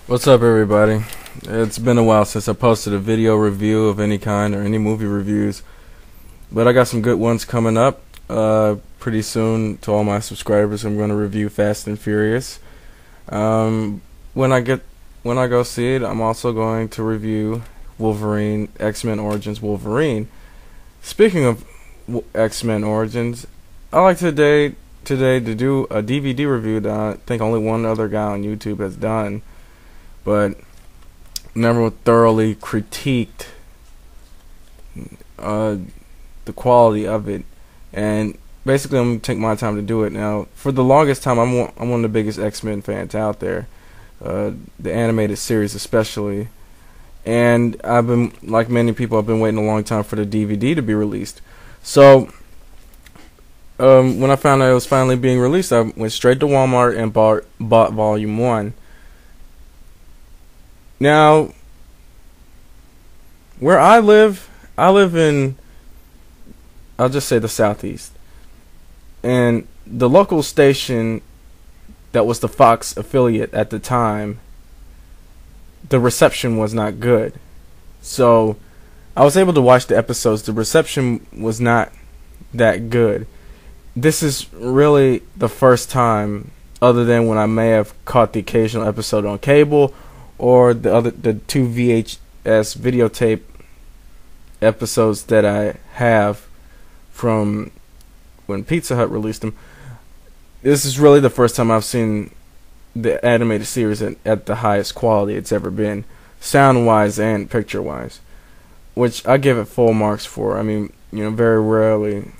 What's up, everybody? It's been a while since I posted a video review of any kind or any movie reviews, but I got some good ones coming up pretty soon. To all my subscribers, I'm going to review Fast and Furious. When I go see it, I'm also going to review Wolverine, X-Men Origins Wolverine. Speaking of X-Men Origins, I like today to do a DVD review that I think only one other guy on YouTube has done, but never thoroughly critiqued the quality of it. And basically, I'm gonna take my time to do it. Now, for the longest time, I'm one of the biggest X-Men fans out there, the animated series especially. And I've been, like many people, I've been waiting a long time for the DVD to be released. So when I found out it was finally being released, I went straight to Walmart and bought Volume 1. Now, where I live in, I'll just say the Southeast. And the local station that was the Fox affiliate at the time, the reception was not good. So I was able to watch the episodes. The reception was not that good. This is really the first time, other than when I may have caught the occasional episode on cable, or the two VHS videotape episodes that I have from when Pizza Hut released them. This is really the first time I've seen the animated series at the highest quality it's ever been, sound-wise and picture-wise, which I give it full marks for. I mean, very rarely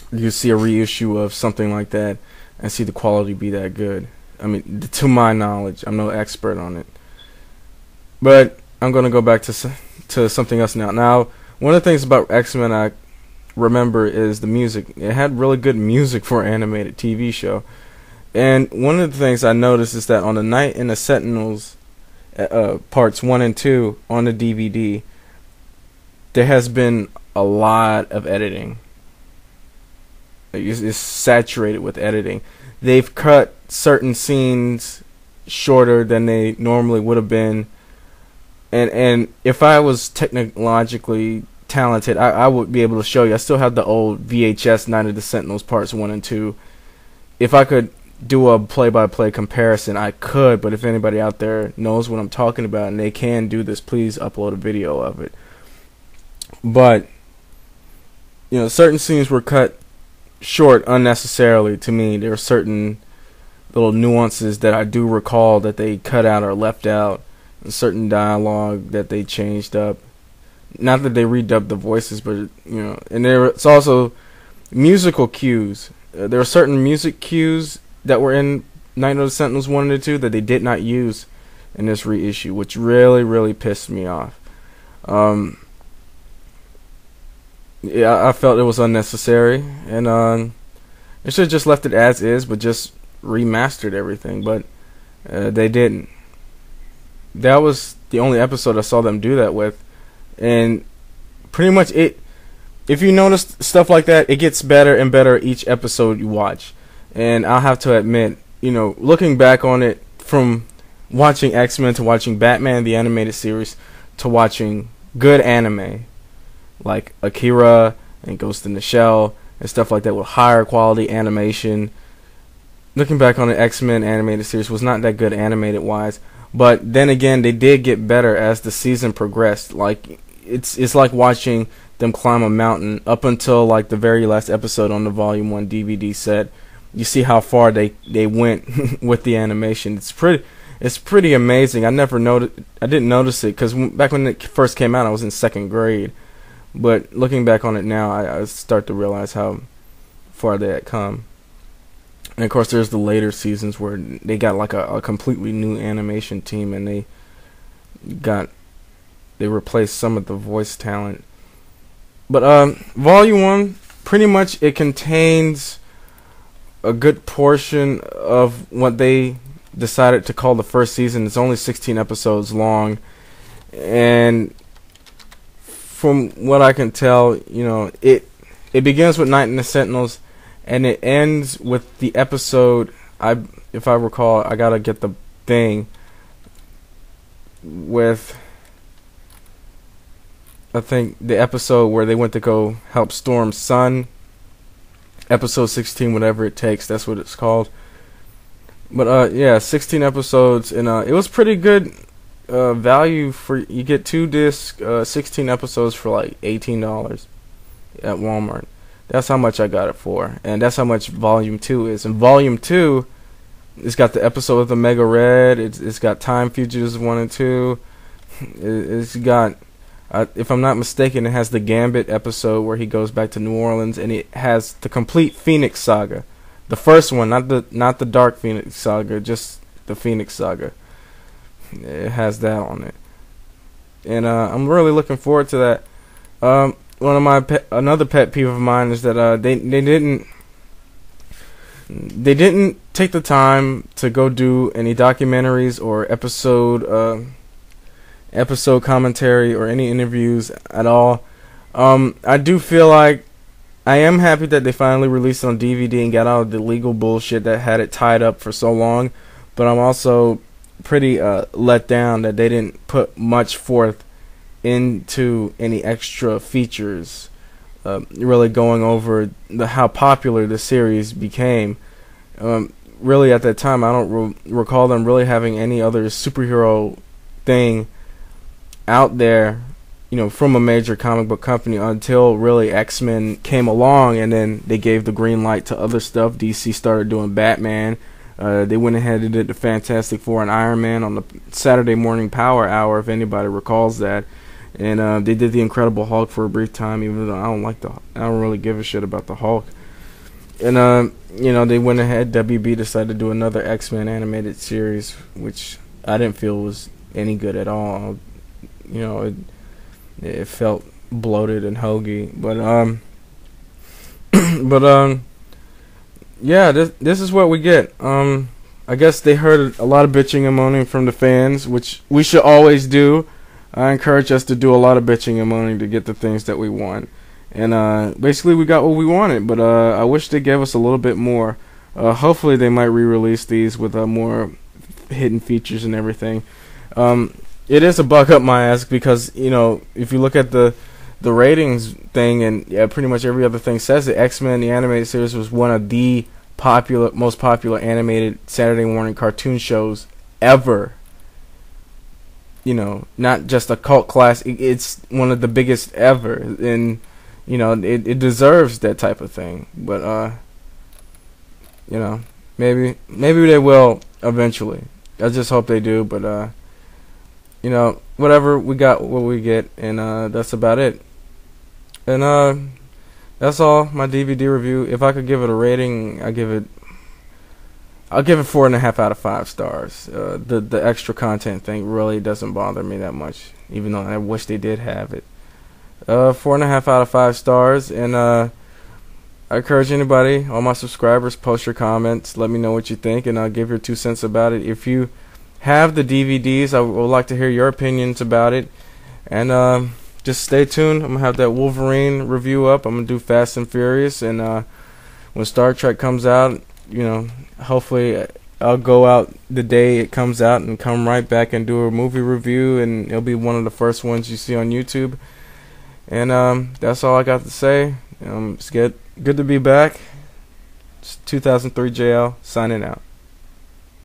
you see a reissue of something like that and see the quality be that good. I mean, to my knowledge, I'm no expert on it. But I'm going to go back to something else now. Now, one of the things about X-Men I remember is the music. It had really good music for an animated TV show. And one of the things I noticed is that on the Night in the Sentinels parts 1 and 2 on the DVD, there has been a lot of editing. It's saturated with editing. They've cut certain scenes shorter than they normally would have been. And if I was technologically talented, I would be able to show you. I still have the old VHS Night of the Sentinels parts 1 and 2. If I could do a play-by-play comparison, I could. But if anybody out there knows what I'm talking about and they can do this, please upload a video of it. But certain scenes were cut short unnecessarily to me. There are certain little nuances that I do recall that they cut out or left out. Certain dialogue that they changed up. Not that they redubbed the voices, but and there's also musical cues. There are certain music cues that were in Night of the Sentinels 1 and 2 that they did not use in this reissue, which really pissed me off. Yeah, I felt it was unnecessary, and they should have just left it as is, but just remastered everything. But they didn't. That was the only episode I saw them do that with, and pretty much it. If you notice stuff like that, it gets better and better each episode you watch. And I'll have to admit, looking back on it, from watching X-Men to watching Batman the animated series to watching good anime like Akira and Ghost in the Shell and stuff like that with higher quality animation. Looking back on the X-Men animated series was not that good animated wise. But then again, they did get better as the season progressed. Like it's like watching them climb a mountain up until like the very last episode on the Volume 1 DVD set. You see how far they went with the animation. It's pretty amazing. I didn't notice it because back when it first came out, I was in 2nd grade. But looking back on it now, I start to realize how far they had come. And of course, there's the later seasons where they got like a completely new animation team, and they replaced some of the voice talent. But Volume 1, pretty much it contains a good portion of what they decided to call the first season. It's only 16 episodes long, and from what I can tell, it begins with Night in the Sentinels, and it ends with the episode. If I recall, I gotta get the thing. with, I think, the episode where they went to go help Storm's son. Episode 16, whatever it takes, that's what it's called. But yeah, 16 episodes, and it was pretty good value for, you get 2 discs, 16 episodes for like $18 at Walmart. That's how much I got it for, and that's how much Volume 2 is. And Volume 2, it's got the episode with Omega Red, it's got Time Fugitives 1 and 2, it's got, if I'm not mistaken, it has the Gambit episode where he goes back to New Orleans, and it has the complete Phoenix Saga. The first one, not the Dark Phoenix Saga, just the Phoenix Saga. It has that on it, and I'm really looking forward to that. One of my another pet peeve of mine is that they didn't take the time to go do any documentaries or episode commentary or any interviews at all. I do feel like, I am happy that they finally released it on DVD and got out of the legal bullshit that had it tied up for so long, but I'm also pretty let down that they didn't put much forth into any extra features, really going over how popular the series became. Really at that time, I don't recall them really having any other superhero thing out there, you know, from a major comic book company until really X-Men came along, and then they gave the green light to other stuff. DC started doing Batman. They went ahead and did the Fantastic Four and Iron Man on the Saturday morning Power Hour, if anybody recalls that. And they did the Incredible Hulk for a brief time, even though I don't really give a shit about the Hulk. And you know, they went ahead. WB decided to do another X-Men animated series, which I didn't feel was any good at all. You know, it felt bloated and hokey, but yeah, this is what we get. I guess they heard a lot of bitching and moaning from the fans, which we should always do. I encourage us to do a lot of bitching and moaning to get the things that we want, and basically we got what we wanted. But I wish they gave us a little bit more. Hopefully they might re-release these with more hidden features and everything. It is a buck up my ass because, you know, if you look at the ratings thing, and yeah, pretty much every other thing says it, X-Men the animated series was one of the most popular animated Saturday morning cartoon shows ever. You know, not just a cult classic, it's one of the biggest ever, and you know, it deserves that type of thing. But you know, maybe they will eventually. I just hope they do. But you know, whatever, we got what we get, and that's about it. And that's all my DVD review. If I could give it a rating, I'll give it 4.5 out of 5 stars. The extra content thing really doesn't bother me that much, even though I wish they did have it. 4.5 out of 5 stars, and I encourage anybody, all my subscribers, post your comments, let me know what you think, and I'll give your 2 cents about it. If you have the DVDs, I would like to hear your opinions about it, and just stay tuned. I'm gonna have that Wolverine review up. I'm gonna do Fast and Furious, and when Star Trek comes out, you know, hopefully I'll go out the day it comes out and come right back and do a movie review, and it'll be one of the first ones you see on YouTube. And that's all I got to say. It's good to be back. It's 2003 JL signing out.